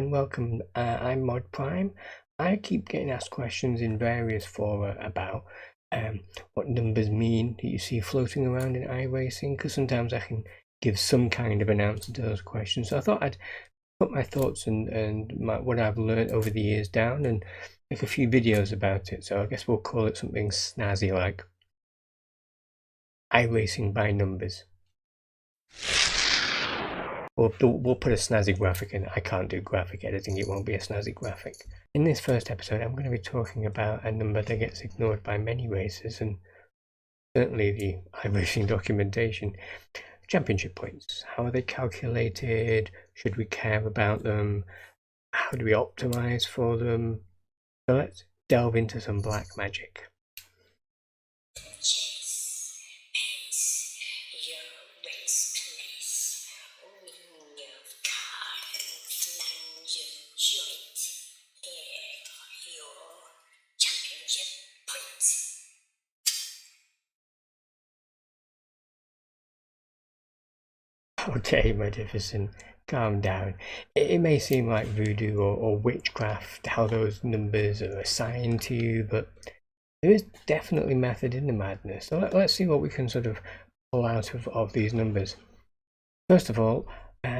and welcome. I'm Mod Prime. I keep getting asked questions in various fora about what numbers mean that you see floating around in iRacing, because sometimes I can give some kind of an answer to those questions. So I thought I'd put my thoughts and what I've learned over the years down and make a few videos about it. So I guess we'll call it something snazzy like iRacing by numbers. We'll put a snazzy graphic in. I can't do graphic editing, it won't be a snazzy graphic. In this first episode, I'm going to be talking about a number that gets ignored by many racers, and certainly the iRacing documentation. Championship points. How are they calculated? Should we care about them? How do we optimize for them? So let's delve into some black magic. Okay, Magnificent, calm down. It may seem like voodoo or witchcraft how those numbers are assigned to you, but there is definitely method in the madness. So let's see what we can sort of pull out of these numbers. First of all,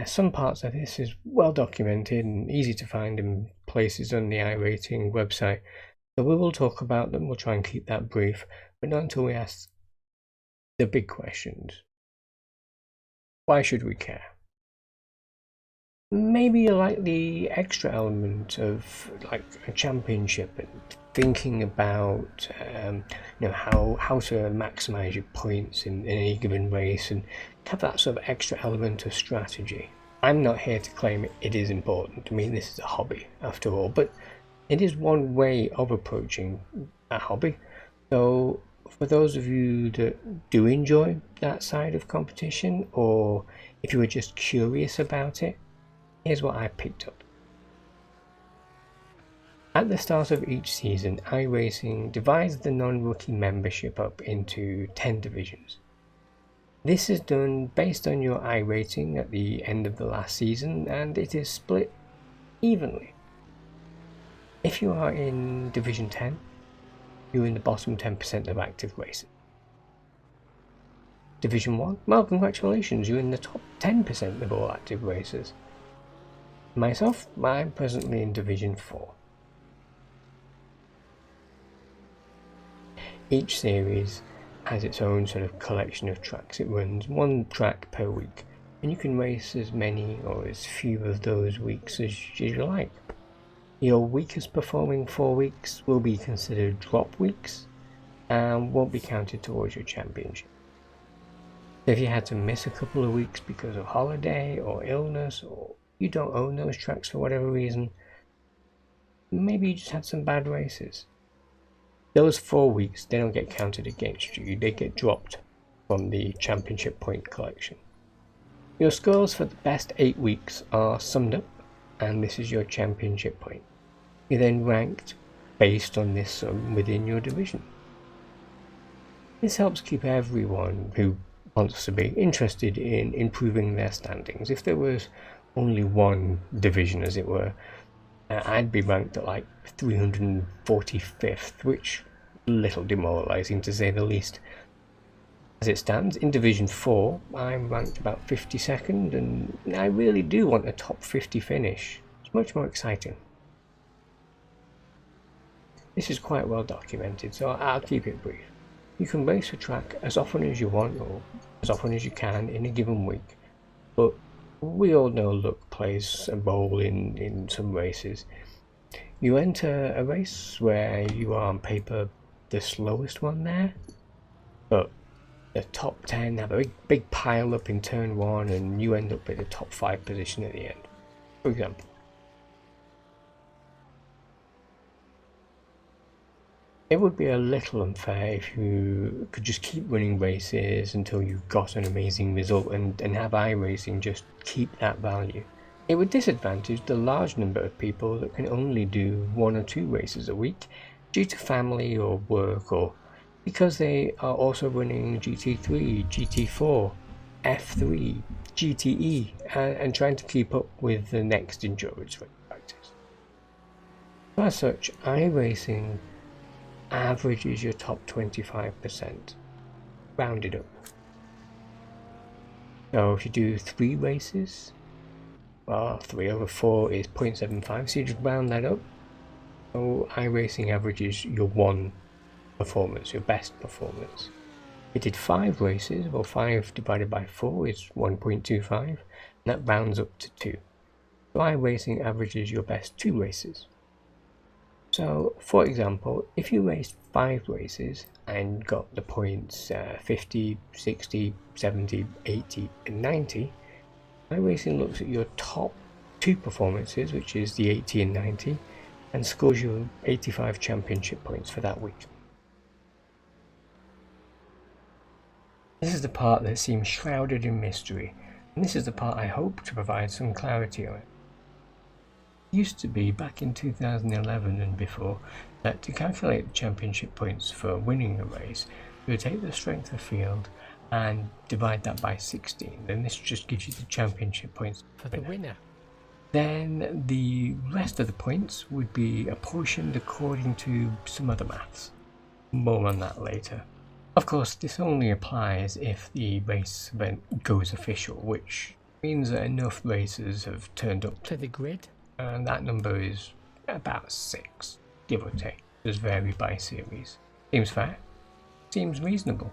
some parts of this is well documented and easy to find in places on the iRating website. So we will talk about them, we'll try and keep that brief, but not until we ask the big questions. Why should we care? Maybe you like the extra element of like a championship and thinking about how to maximize your points in any given race and have that sort of extra element of strategy. I'm not here to claim it is important. I mean, this is a hobby after all, but it is one way of approaching a hobby. So for those of you that do enjoy that side of competition, or if you were just curious about it, here's what I picked up. At the start of each season, iRacing divides the non-rookie membership up into 10 divisions. This is done based on your iRating at the end of the last season, and it is split evenly. If you are in Division 10, you're in the bottom 10% of active races. Division 1, well, congratulations, you're in the top 10% of all active racers. Myself, I'm presently in Division 4. Each series has its own sort of collection of tracks. It runs one track per week, and you can race as many or as few of those weeks as you like. Your weakest performing 4 weeks will be considered drop weeks and won't be counted towards your championship. If you had to miss a couple of weeks because of holiday or illness, or you don't own those tracks for whatever reason, maybe you just had some bad races, those 4 weeks, they don't get counted against you, they get dropped from the championship point collection. Your scores for the best 8 weeks are summed up, and this is your championship point. You're then ranked based on this sum within your division. This helps keep everyone who wants to be interested in improving their standings. If there was only one division, as it were, I'd be ranked at like 345th, which is a little demoralizing to say the least. As it stands, in Division 4, I'm ranked about 52nd, and I really do want a top 50 finish. It's much more exciting. This is quite well documented, so I'll keep it brief. You can race a track as often as you want, or as often as you can in a given week, but we all know luck plays a role in some races. You enter a race where you are on paper the slowest one there, but the top 10 have a big pile up in turn 1 and you end up at the top 5 position at the end, for example. It would be a little unfair if you could just keep running races until you got an amazing result and have iRacing just keep that value. It would disadvantage the large number of people that can only do 1 or 2 races a week due to family or work, or because they are also running GT3, GT4, F3, GTE, and trying to keep up with the next endurance race. As such, iRacing averages your top 25%, rounded up. So if you do 3 races, well, 3 over 4 is 0.75, so you just round that up. So iRacing averages your 1 performance, your best performance. If you did 5 races, well, 5 divided by 4 is 1.25, and that rounds up to 2. So iRacing averages your best 2 races. So, for example, if you raced 5 races and got the points 50, 60, 70, 80 and 90, iRacing looks at your top 2 performances, which is the 80 and 90, and scores you 85 championship points for that week. This is the part that seems shrouded in mystery, and this is the part I hope to provide some clarity on. It used to be, back in 2011 and before, that to calculate the championship points for winning a race, you would take the strength of field and divide that by 16. Then this just gives you the championship points for the winner. Then the rest of the points would be apportioned according to some other maths. More on that later. Of course, this only applies if the race event goes official, which means that enough racers have turned up to the grid, and that number is about 6, give or take. It does vary by series. Seems fair, seems reasonable.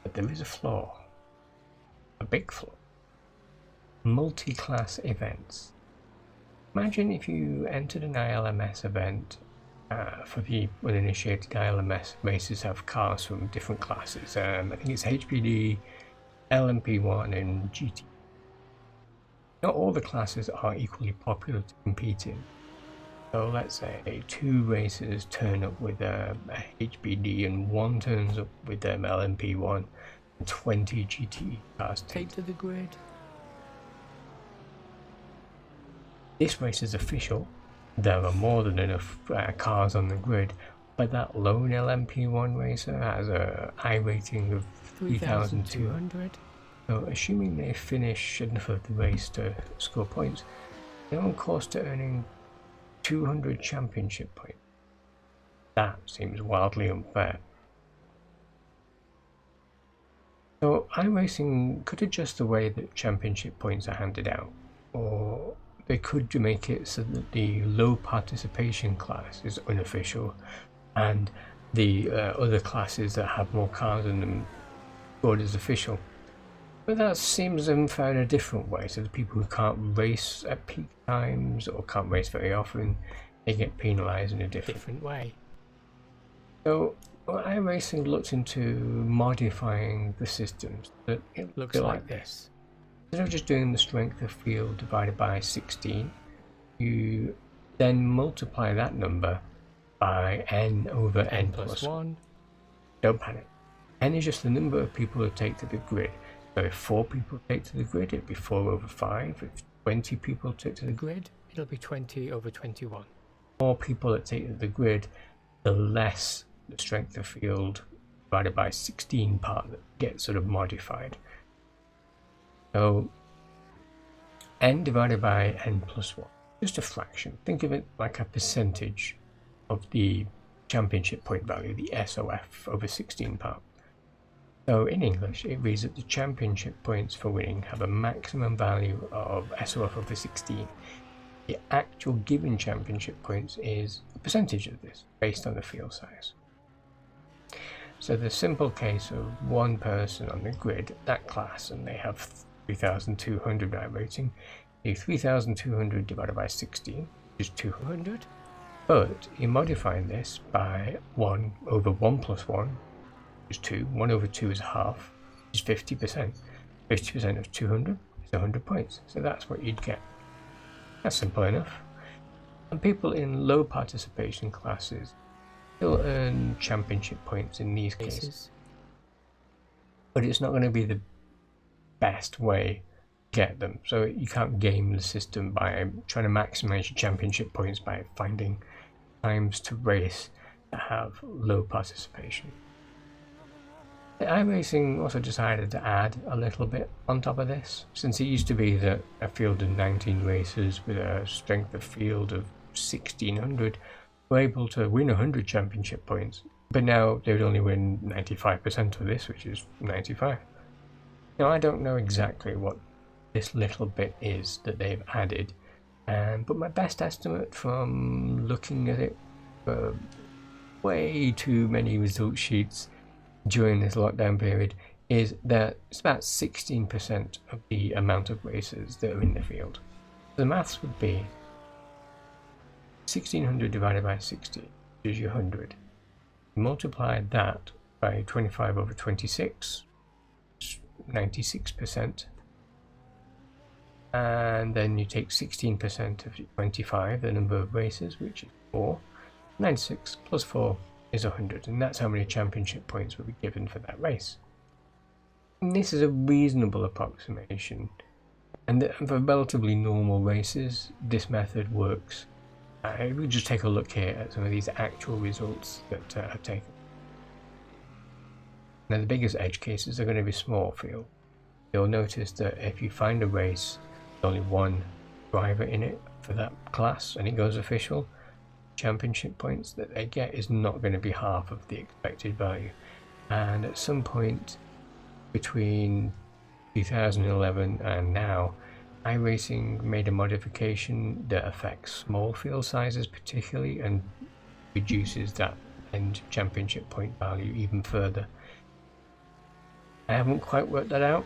But there is a flaw. A big flaw. Multi-class events. Imagine if you entered an ILMS event. For the uninitiated, ILMS races have cars from different classes. I think it's HPD, LMP1 and GT. Not all the classes are equally popular to compete in. So let's say 2 racers turn up with a HPD and 1 turns up with LMP1 and 20 GT cars take to the grid. This race is official. There are more than enough cars on the grid, but that lone LMP1 racer has a iRating of 3,200. So assuming they finish enough of the race to score points, they're on course to earning 200 championship points. That seems wildly unfair. So iRacing could adjust the way that championship points are handed out, or they could make it so that the low participation class is unofficial and the other classes that have more cars in them scored as official. But that seems unfair in a different way. So the people who can't race at peak times or can't race very often, they get penalised in a different way. So iRacing looked into modifying the systems so that it looks like this. Instead of just doing the strength of field divided by 16, you then multiply that number by n over n plus 1. Don't panic. N is just the number of people who take to the grid. So if 4 people take to the grid, it'll be 4 over 5. If 20 people take to the grid, it'll be 20 over 21. More people that take to the grid, the less the strength of field divided by 16 part that gets sort of modified. So n divided by n plus 1, just a fraction. Think of it like a percentage of the championship point value, the SOF over 16 part. So in English, it reads that the championship points for winning have a maximum value of SOF over 16. The actual given championship points is a percentage of this, based on the field size. So the simple case of one person on the grid, that class, and they have 3,200 iRating, the 3,200 divided by 16 is 200. But you modify this by 1 over 1 plus 1 is 2. 1 over 2 is half, is 50%. 50% of 200 is 100 points. So that's what you'd get. That's simple enough. And people in low participation classes still earn championship points in these cases. But it's not going to be the best way to get them. So you can't game the system by trying to maximize your championship points by finding times to race that have low participation. iRacing also decided to add a little bit on top of this, since it used to be that a field of 19 racers with a strength of field of 1600 were able to win 100 championship points, but now they would only win 95% of this, which is 95. Now, I don't know exactly what this little bit is that they've added, but my best estimate from looking at it for way too many result sheets during this lockdown period is that it's about 16% of the amount of races that are in the field. The maths would be 1600 divided by 60 is your 100. Multiply that by 25 over 26, 96%. And then you take 16% of 25, the number of races, which is 4. 96 plus 4 is 100, and that's how many championship points will be given for that race. And this is a reasonable approximation, and for relatively normal races, this method works. We'll just take a look here at some of these actual results that I've taken. Now, the biggest edge cases are going to be small field. You'll notice that if you find a race with only one driver in it for that class and it goes official, championship points that they get is not going to be half of the expected value. And at some point between 2011 and now, iRacing made a modification that affects small field sizes particularly and reduces that end championship point value even further. I haven't quite worked that out.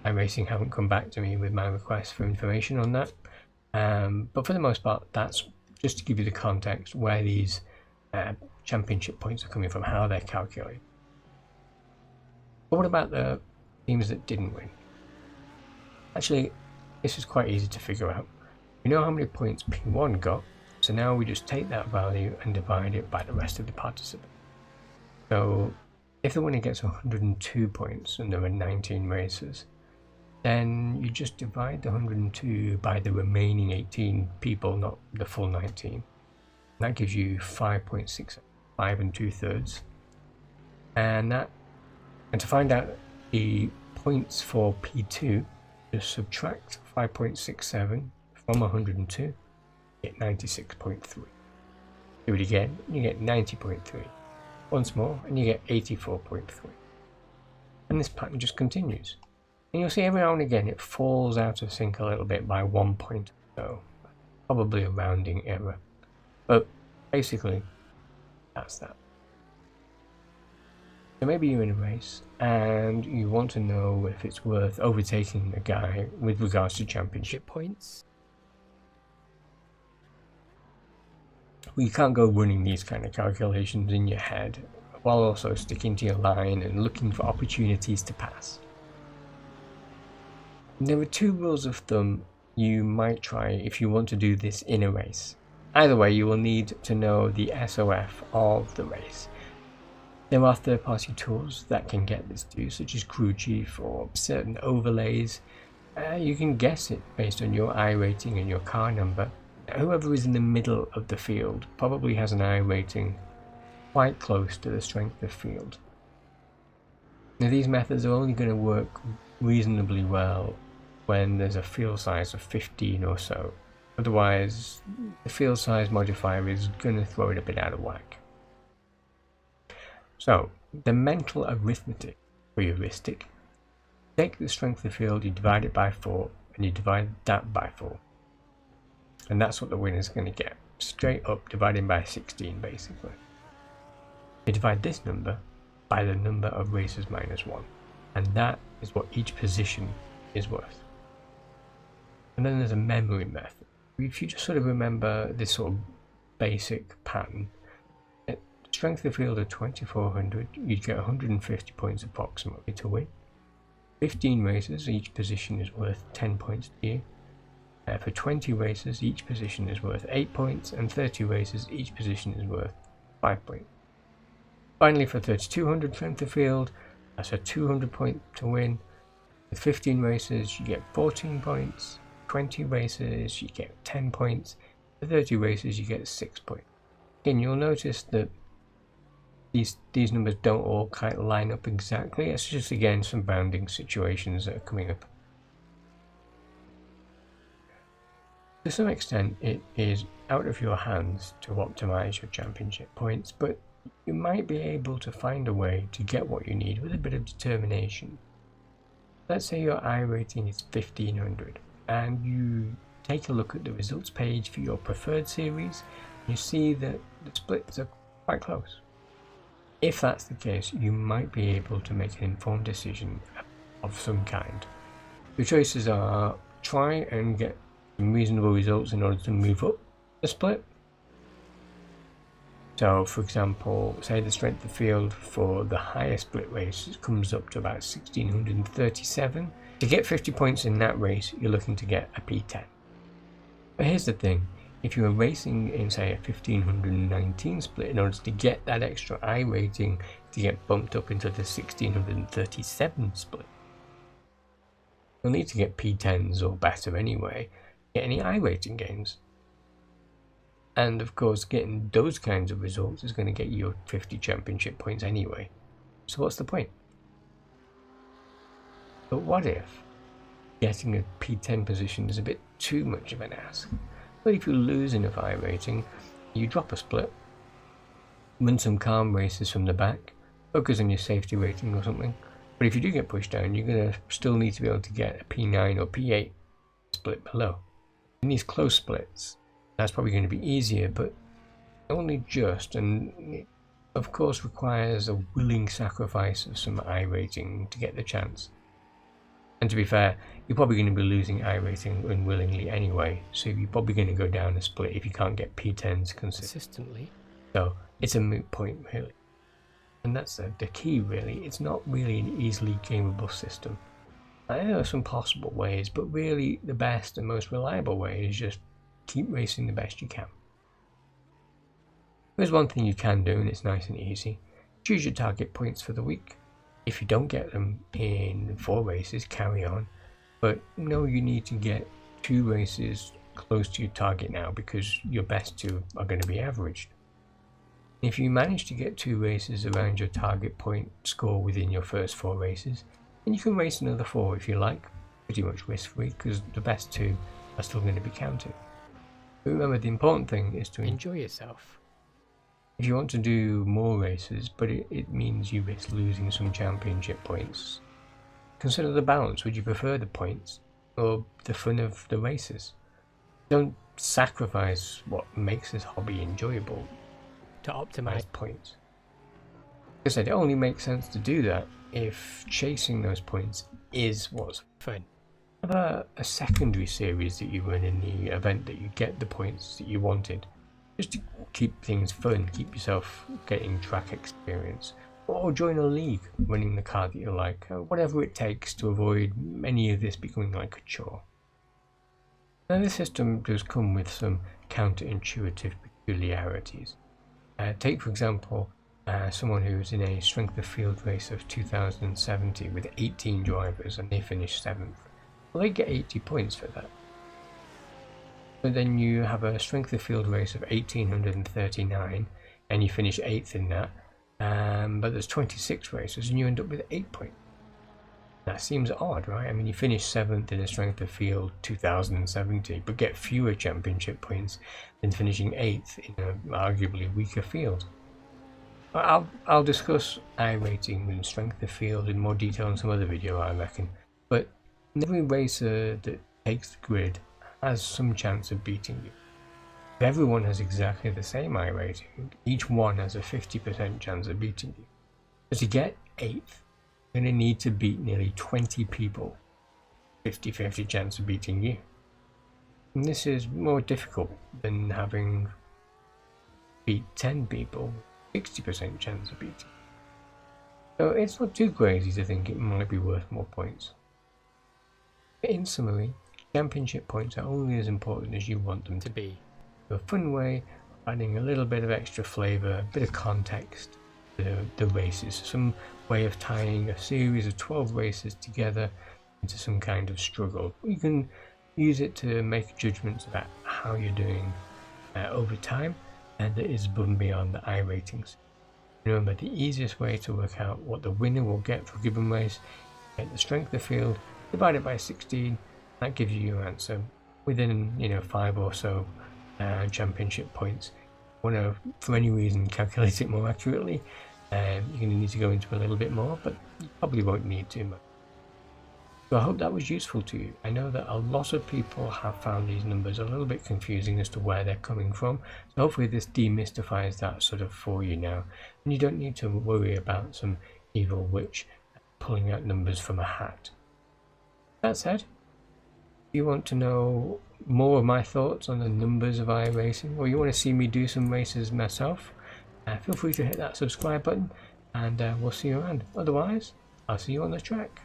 iRacing haven't come back to me with my request for information on that. But for the most part, that's just to give you the context where these championship points are coming from, how they're calculated. But what about the teams that didn't win? Actually, this is quite easy to figure out. We know how many points P1 got, so now we just take that value and divide it by the rest of the participants. So if the winner gets 102 points and there are 19 races, then you just divide the 102 by the remaining 18 people, not the full 19. That gives you 5.6, 5 2/3. And to find out the points for P2, just subtract 5.67 from 102, get 96.3. Do it again, you get 90.3. Once more, and you get 84.3. And this pattern just continues. And you'll see every now and again it falls out of sync a little bit by 1 point or so. Probably a rounding error. But basically, that's that. So maybe you're in a race and you want to know if it's worth overtaking a guy with regards to championship points. Well, you can't go running these kind of calculations in your head while also sticking to your line and looking for opportunities to pass. There are 2 rules of thumb you might try if you want to do this in a race. Either way, you will need to know the SOF of the race. There are third-party tools that can get this to you, such as Crew Chief or certain overlays. You can guess it based on your I rating and your car number. Whoever is in the middle of the field probably has an I rating quite close to the strength of field. Now, these methods are only going to work reasonably well when there's a field size of 15 or so. Otherwise, the field size modifier is going to throw it a bit out of whack. So, the mental arithmetic for your heuristic: take the strength of field, you divide it by 4, and you divide that by 4. And that's what the winner is going to get. Straight up dividing by 16, basically. You divide this number by the number of races minus 1. And that is what each position is worth. And then there's a memory method. If you just sort of remember this sort of basic pattern, at strength of field of 2400, you'd get 150 points approximately to win. 15 races, each position is worth 10 points to you. For 20 races, each position is worth 8 points, and 30 races, each position is worth 5 points. Finally, for 3200 strength of field, that's a 200 point to win. With 15 races, you get 14 points. 20 races, you get 10 points. For 30 races, you get 6 points. Again, you'll notice that these numbers don't all quite line up exactly. It's just, again, some bounding situations that are coming up. To some extent, it is out of your hands to optimize your championship points, but you might be able to find a way to get what you need with a bit of determination. Let's say your iRating is 1500 and you take a look at the results page for your preferred series, you see that the splits are quite close. If that's the case, you might be able to make an informed decision of some kind. Your choices are try and get some reasonable results in order to move up the split. So for example, say the strength of field for the higher split race comes up to about 1637. To get 50 points in that race, you're looking to get a P10. But here's the thing, if you were racing in say a 1519 split in order to get that extra iRating to get bumped up into the 1637 split, you'll need to get P10s or better anyway, get any iRating gains. And of course, getting those kinds of results is going to get you your 50 championship points anyway. So what's the point? But what if getting a P10 position is a bit too much of an ask? Well, if you lose enough iRating, you drop a split, run some calm races from the back, focus on your safety rating or something. But if you do get pushed down, you're going to still need to be able to get a P9 or P8 split below. In these close splits, that's probably going to be easier, but only just, and it of course requires a willing sacrifice of some iRating to get the chance. And to be fair, you're probably going to be losing iRating unwillingly anyway, so you're probably going to go down a split if you can't get P10s consistently. So it's a moot point really. And that's the key really, it's not really an easily gameable system. There are some possible ways, but really the best and most reliable way is just keep racing the best you can. There's one thing you can do, and it's nice and easy. Choose your target points for the week. If you don't get them in 4 races, carry on. But know you need to get 2 races close to your target now, because your best 2 are going to be averaged. If you manage to get 2 races around your target point score within your first 4 races, then you can race another 4 if you like, pretty much risk free, because the best 2 are still going to be counted. But remember, the important thing is to enjoy yourself. If you want to do more races, but it means you risk losing some championship points, consider the balance. Would you prefer the points or the fun of the races? Don't sacrifice what makes this hobby enjoyable to optimize points. Like I said, it only makes sense to do that if chasing those points is what's fun. Have a secondary series that you run in the event that you get the points that you wanted, just to keep things fun, keep yourself getting track experience, or join a league running the car that you like, whatever it takes to avoid any of this becoming like a chore. Now this system does come with some counterintuitive peculiarities. Take for example someone who's in a strength of field race of 2070 with 18 drivers and they finish 7th. Well, they get 80 points for that. But then you have a strength of field race of 1839 and you finish 8th in that, but there's 26 races and you end up with 8 points. That seems odd, right? I mean, you finish 7th in a strength of field 2070 but get fewer championship points than finishing 8th in an arguably weaker field. I'll discuss iRating and strength of field in more detail in some other video, I reckon, but every racer that takes the grid has some chance of beating you. If everyone has exactly the same iRating, each one has a 50% chance of beating you. So to get 8th, you're going to need to beat nearly 20 people, 50-50 chance of beating you. And this is more difficult than having beat 10 people, 60% chance of beating. So it's not too crazy to think it might be worth more points. In summary, championship points are only as important as you want them to be. A fun way of adding a little bit of extra flavour, a bit of context to the races, some way of tying a series of 12 races together into some kind of struggle. You can use it to make judgments about how you're doing over time, and it is above and beyond the iRatings. Remember, the easiest way to work out what the winner will get for a given race, get the strength of field, divide it by 16, that gives you your answer. within 5 or so championship points. Want to, for any reason, calculate it more accurately, you're going to need to go into a little bit more, but you probably won't need too much. So I hope that was useful to you. I know that a lot of people have found these numbers a little bit confusing as to where they're coming from, so hopefully this demystifies that sort of for you now, and you don't need to worry about some evil witch pulling out numbers from a hat. That said, if you want to know more of my thoughts on the numbers of iRacing, or you want to see me do some races myself, feel free to hit that subscribe button, and we'll see you around. Otherwise, I'll see you on the track.